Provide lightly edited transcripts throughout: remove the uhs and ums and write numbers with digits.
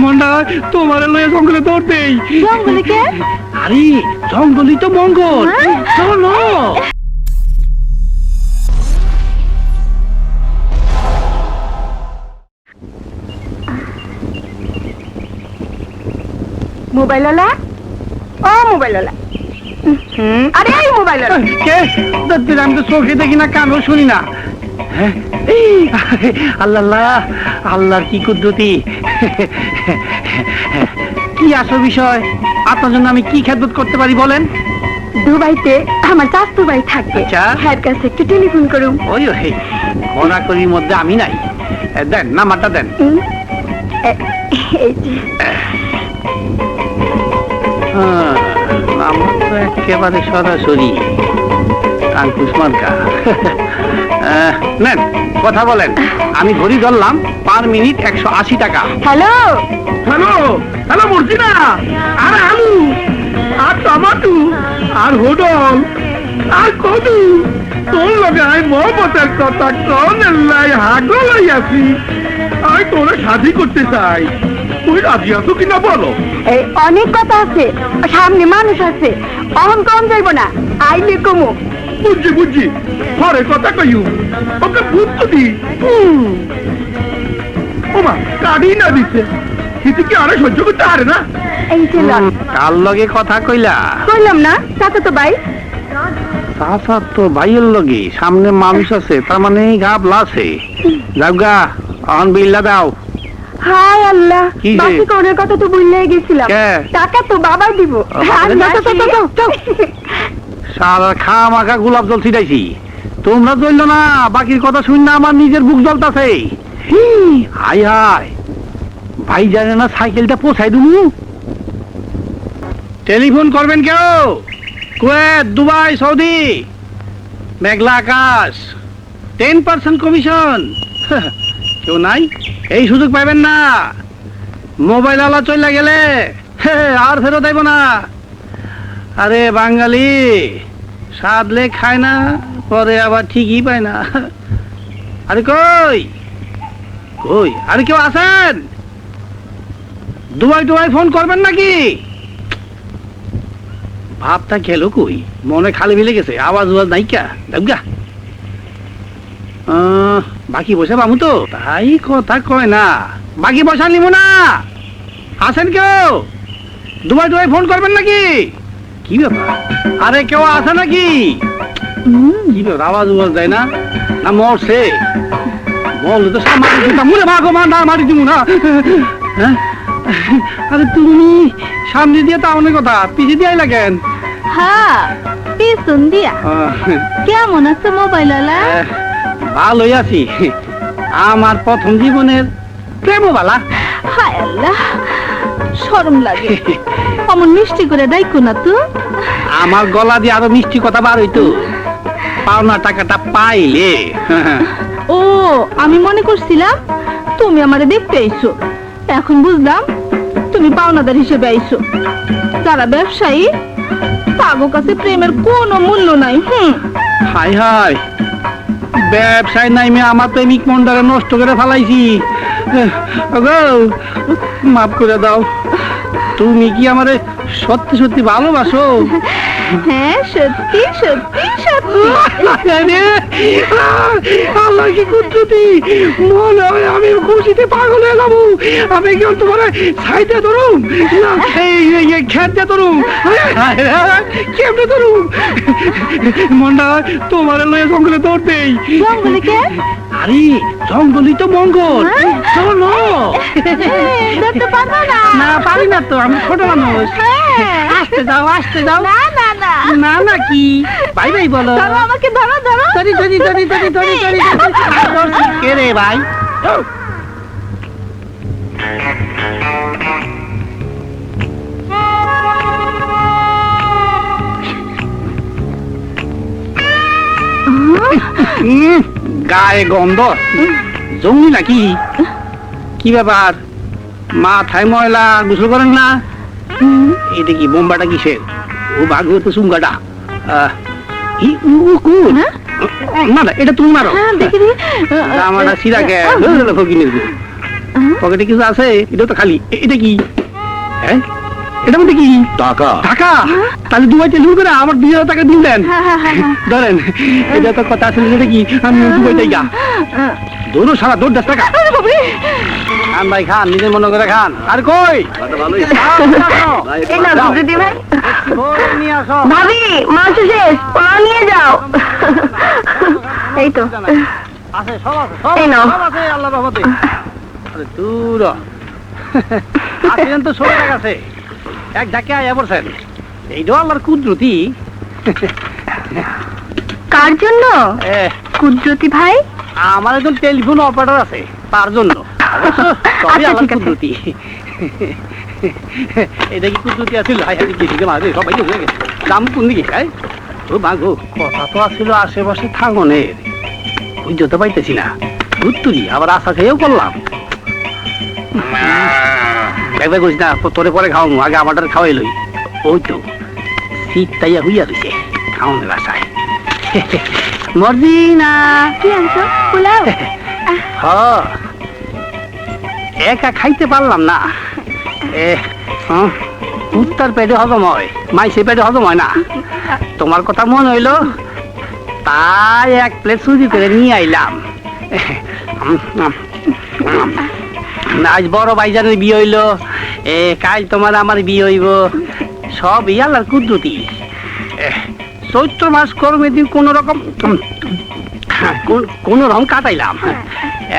মন্ডা তোমার লয়ে জঙ্গলে দৌড় দেই। জঙ্গলে কে? আরে জঙ্গলই তো মঙ্গল। চলো মোবাইলওয়ালা, ও মোবাইলওয়ালা। আরে এই মোবাইলওয়ালা কে? আমি তো চোখে দেখি না, কানও শুনি না। হ্যাঁ, আল্লাহ আল্লাহ, আল্লাহর কি কুদরতি। কি আসল বিষয়? আপনার জন্য আমি কি খেদমত করতে পারি বলেন? দুবাইতে আমার চাচু ভাই থাকে। আচ্ছা। হ্যাঁ, কাছে একটু টেলিফোন করুন। ওই ওই কড়াকড়ির মধ্যে আমি নাই। দেন নাম্বারটা দেন। এই যে নাম্বার তো একেবারে সরাসরি আঙ্কুশ মার্কা। নেন কথা বলেন। আমি ঘড়ি ধরলাম, পার মিনিট 180 টাকা। হ্যালো হ্যালো হ্যালো মর্জিনা, আর আলু, আর টমাটো, আর হোডল, আর কদু। তোর লগে আমি মহব্বতের কথা কন লাই হাগল আছি। আমি তোরে শাদি করতে চাই, তুই রাজি আছো কিনা বলো? এই অনেক কথা আছে, সামনে মানুষ আছে, অহন কম যাইব না, আইলে কমো। বুঝছি বুঝছি, ঘরে কথা কইউ, ওকে বুঝতো দি। ওমা কাড়ি না দিচ্ছে, কিছু কি আরে সহ্য করতে পারে না। এই যে কার লগে কথা কইলা? কইলাম না চাচা তো ভাই। চাচা তো ভাইয়ের লগে, সামনে মানুষ আছে, তার মানে ঘাবলা আছে। যাওগা অন বিল্লা দাও। হায় আল্লাহ, কি যে? বাকি কোনের কথা তো ভুলে গেছিলাম। কে? টাকা তো বাবাই দিব। আর সারা খা মাখা গোলাপ জল ছিটাইছি, তোমরা জ্বললো না। বাকির কথা শুন না, আমার নিজের বুক জ্বলতাছে। হাই হাই, ভাই জানে না সাইকেলটা পোছাই দিমু। টেলিফোন করবেন কেউ? কুয়েত, দুবাই, সৌদি, মেঘলা আকাশ, 10% কমিশন। কেউ নাই? এই সুযোগ পাইবেন না। মোবাইল আলা চলে গেলে আর ফেরত আইব না। আরে বাঙালি সাদলে খায় না, পরে আবার ঠিকই পায় না। আরে কই কই, আরে কেউ আছেন? দুবাই টুবাই ফোন করবেন নাকি? ভাবটা গেল কই, মনে খালি মিলে গেছে, আওয়াজ ওয়াজ নাইকা। দেখগা বাকি পয়সা পাবো তো, তাই কথা কয় না। বাকি পয়সা নিব না। আছেন কেউ? দুবাই টুবাই ফোন করবেন নাকি? কি ব্যাপার? আরে কেউ আছে নাকি? কি ব্যাপার, আওয়াজ ওয়াজ দেয় না? না মরছে? বল তো মুড়ে মাগো মা, না মারি দিব না। হ্যাঁ, আরে তুমি সামনে দিয়ে তা অনেক কথা, পিছিয়ে দিয়ে লাগেন। হ্যাঁ, পিছন দিয়া। কেমন আছে মোবাইলওয়ালা? ভালোই আছি। আমার প্রথম জীবনের প্রেমও বালা। হায় আল্লাহ, শরম লাগে। অমন মিষ্টি করে ডাইকো না তো। আমার গলা দিয়ে আরো মিষ্টি কথা বার হইতো পাওনা টাকাটা পাইলে। ও, আমি মনে করছিলাম তুমি আমারে দেখতে আইছো। এখন বুঝলাম তুমি পাওনাদার হিসেবে আইছো। যারা ব্যবসায়ী তাগো কাছে প্রেমের কোনো মূল্য নাই। হাই হাই, ব্যবসায় নাইমে আমার প্রেমিক মনটারে নষ্ট করে ফেলাইছি। মাফ করে দাও। তুমি কি আমারে সত্যি সত্যি ভালোবাসো? হ্যাঁ, সত্যি সত্যি সত্যি। আল্লাহ কি কুদরতি, মনে হয় আমি খুশিতে পাগল হয়ে যাবো। আমি কি তোমার সাইডে ধরুম না খেতে ধরুম? কেমনে ধরুম? মনটা তোমার লয়ে জঙ্গলে দৌড় দেই। জঙ্গলে কে? আরে জঙ্গলই তো মঙ্গল। চলো। ধরতে পারবো না। না পারি না তো, আমি ছোট মানুষ। আসতে যাও আসতে যাও। না না না না না কি ভাই ভাই বলো। ধরো আমাকে, ধরো ধরো। ধরি ধরি ধরি ধরি ধরি ধরি ধরছি কে রে ভাই? গায়ে গন্ধ, জঙ্গলি নাকি? কি ব্যাপার, মাথায় ময়লা, গোসল করেন না? এটা কি বোম্বাটা কিসের? ও বাঘ তো চুঙ্গাটা। না না, এটা তুমি মারো। দেখি আমারা সিরাকে ফকিনের পকেটে কিছু আছে? এটা তো খালি। এটা কি? হ্যাঁ, এটা মধ্যে কি টাকা টাকা? তাহলে দুবাই টেলিফোন করে আমার 2000 টাকা দিন দেন। ধরেন, এটা তো কথা আছে। এটা কি? আমি দুবাই যাই গা। দৌড়ো সারা দৌড় 10 টাকা। খান ভাই খান, নিজের মনে করে খান। আর কই ভালোই নিয়ে আসো। ভাবি মাংস শেষ, পোলাও নিয়ে যাও। এই তো আছে, সব আছে, সব এই নাও। সব আছে আল্লাহর রহমতে। আরে দূর আসেন তো সরে গেছে, এক ঢাকে আয়া পড়ছেন। এইটাও আল্লাহর কুদরতি। কার জন্য এ, কুদরতি ভাই? আমার একজন টেলিফোন অপারেটর আছে, তার জন্য। অবশ্য সবই আচ্ছা, আল্লাহর ঠিক আছে। কুদরতি। এটা কি কুদরতি আছিল? হাই হাই কি মারে সবাই হয়ে গেছে। দাম কোন দিকে? হ্যাঁ ও মাগো, কথা তো আসছিল আশেপাশে থাঙ্গনের, বুঝতে পাইতেছি না। উত্তরি আবার আশা খেয়েও করলাম। একবার করিস না, তোরে পরে খাওয়াবো, আগে আমারটা খাওয়াই লই। ওই তো শীত তাইয়া হইয়া রয়েছে খাওয়ানোর আশায়। মর্জিনা কি আনছো? পোলাও? হ, একা খাইতে পারলাম না। উত্তর পেটে হজম হয়, মাইসে পেটে হজম হয় না। তোমার কথা মনে হইলো, তাই এক প্লেট সুজি করে নিয়ে আইলাম। আজ বড় ভাইজানের বিয়ে হইলো, কাল তোমার আমার বিয়ে হইব। সব আল্লাহর কুদরতি। চৈত্র মাস কর্মের দিন কোন রকম কাটাইলাম।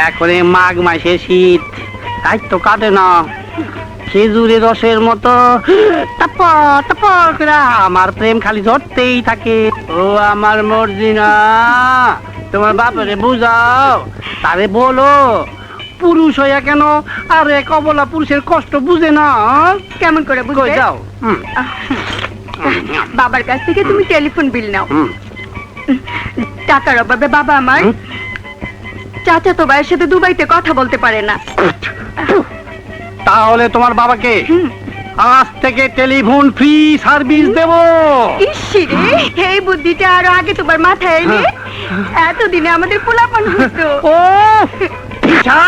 এখন মাঘ মাসে শীত, আজ তো কাটে না। খেজুরের রসের মতো টপর টপর করে আমার প্রেম খালি ঝরতেই থাকে। ও আমার মর্জিনা, তোমার বাপরে বুঝাও, তারে বলো পুরুষ হইয়া কেন আর এক অবলা পুরুষের কষ্ট বুঝে না। কেমন করে কই বুঝবে? যাও। বাবার কাছ থেকে তুমি টেলিফোন বিল নাও। হুম। টাকার অভাবে বাবা আমার হুম? চাচাতো ভাইয়ের সাথে দুবাইতে কথা বলতে পারে না। তাহলে তোমার বাবাকে আজ থেকে টেলিফোন ফ্রি সার্ভিস দেব। ইসিরে, এই বুদ্ধিটা আরো আগে তোমার মাথায় এলে এতদিনে আমাদের পোলাপান হতো। ও ফিসা,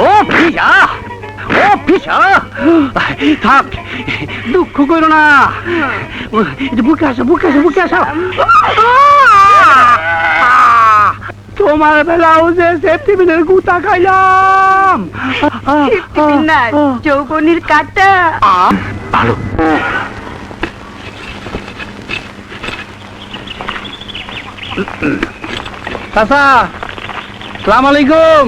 ও ফিসা, ও ফিসা, থাক দুঃখ করো না। বুকে আসো, বুকে আসো, বুকে আসো। তোমার বেলাও যে সেফটি পিনের গুতা খাইলাম। যৌবনের কাটা। ভালো। চাচা, সালাম আলাইকুম।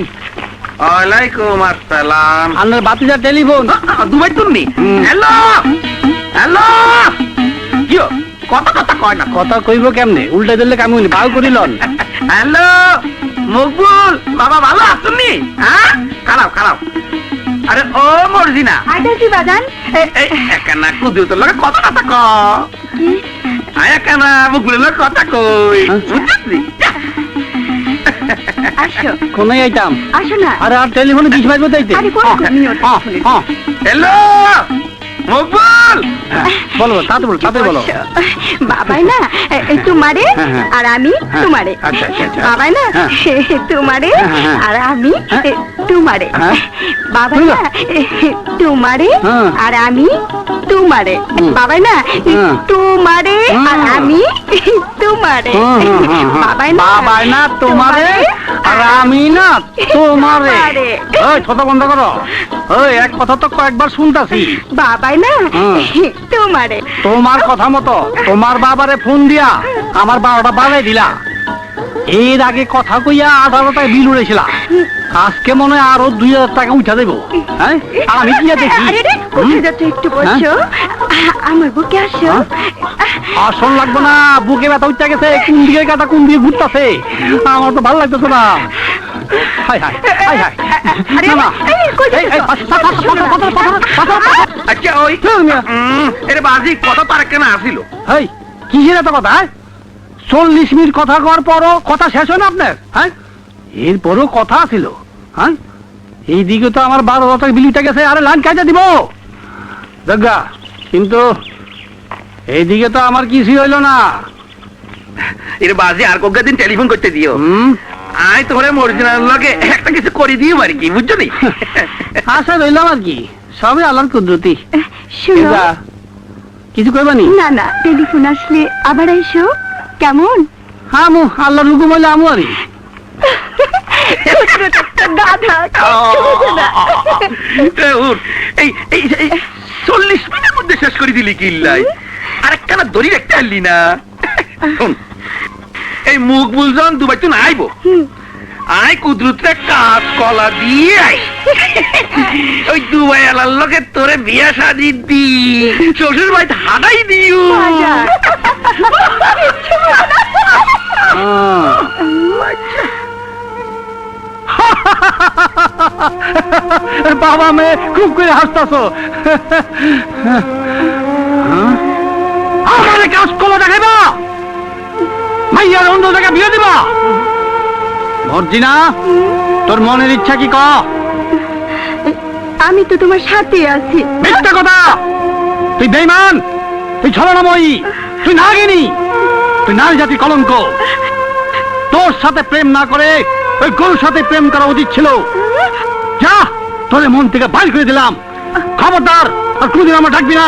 ওয়ালাইকুম আসসালাম। আপনার বাতিজার টেলিফোন। দুবাই তুমি? হুম। হ্যালো হ্যালো, কি কথা কথা কয় না? কথা কইব কেমনে? উল্টে দিলে কামি হইনি, বাউ করিলন। হ্যালো মকবুল, বাবা ভালো আছেননি? হ্যাঁ, খারাপ খারাপ। আরে ও মর্জিনা, আইতাছি বাজান। একানা কুদরতের লগে কথা কথা ক। একানা মকবুলের লগে কথা কই, বুঝছিস? আসো কোন আইতাম? আসো না। আরে আর টেলিফোনে 20 বাইজ বতাইতে। আরে কোন নিও হ্যালো মকবুল, বলো, তাতে বলো, তাতে বলো। বাবাই না তোমারে হ্যাঁ, হ্যাঁ। আর আমি হ্যাঁ। তোমারে। আচ্ছা, আচ্ছা, আচ্ছা। বাবাই না হ্যাঁ। তোমারে হ্যাঁ, হ্যাঁ। আর আমি হ্যাঁ। তোমারে। হ্যাঁ। বাবাই না তোমারে হ্যাঁ। আর আমি তোমারে। হুম। বাবাই না হ্যাঁ। তোমারে আর হ্যাঁ। আমি তোমারে। বাবাই না বাবাই না তোমারে আর আমি না তোমারে। তোমারে। ওই কথা বন্ধ করো। ওই এক কথা তো কয়েকবার শুনতাছি। বাবাই না হুম। তোমারে। তোমার কথা মতো তোমার বাবারে ফোন দিয়া আমার 12টা বাজাই দিলা। এর আগে কথা কইয়া 18টায় বিল উড়েছিলা। আজকে মনে হয় আরো 2000 টাকা উঠা দেবো। হ্যাঁ, আর আমি কি দেখি? আরে রে, কোথায় যাচ্ছ? একটু বসো, আমার বুকে আসো। আসন লাগবো না, বুকে ব্যথা উঠতে গেছে। কোন দিকে কাটা কোন দিকে ঘুরতেছে, আমার তো ভালো লাগতেছে না। High high high high. আরে, না, না। এই, কই যাচ্ছ? এই, পাথর। আচ্ছা ওই এর বাজি কথা তার কেনা আসিল। হেই, কিসের এত কথা? 40 মিনিট কথা কওয়ার পরও কথা শেষ হয় না আপনার? হ্যাঁ, এরপরও কথা ছিল। হ্যাঁ, এইদিকে তো আমার 12 টাকা বিল উঠে গেছে। আরে লাইন কাইটা দিব জগা, কিন্তু এইদিকে তো আমার কিছুই হইল না। এর বাজি আর কয়েক দিন টেলিফোন করতে দিও। হুম, আই তোমার মর্জিনার লগে একটা কিছু করে দিও আর কি, বুঝছো নি? আশা রইলাম আর কি, সবই আল্লাহর কুদরতি। শুনো এবার কিছু কইবানি? না না, টেলিফোন আসলে আবার আইসো কেমন? আমু আল্লাহর হুকুম হইলে আমু আরি। গাধা এ উঠ, এই এই এই 40 মিনিটের মধ্যে শেষ করে দিলি কিল্লাই, আরেকখানা দড়ি রাখতে পারলি না। শোন, এই মুখ বুলজন দুবাই তো না আইবো, আয় কুদরতে কাজ কলা দিয়ে আই, ওই দুবাই আলার লোকে তোরে বিয়া শাদি দি, শ্বশুর বাড়িতে হাঁটাই দিও। বাবা মেয়ে খুব করে হাসতাছো। আমারে কাজ কলা দেখাইবা, মাইয়ার অন্য জায়গায় বিয়ে দিবা। মর্জিনা, তোর মনের ইচ্ছা কি ক? আমি তো তোমার সাথে আছি। মিথ্যা কথা, তুই বেঈমান, তুই ছলনাময়ী, তুই নাগিনী, তুই নারী জাতির কলঙ্ক। তোর সাথে প্রেম না করে ওই গরুর সাথে প্রেম করা উচিত ছিল। যা, তোর মন থেকে বাইর করে দিলাম, খবরদার আর কোনদিন আমার ডাকবি না।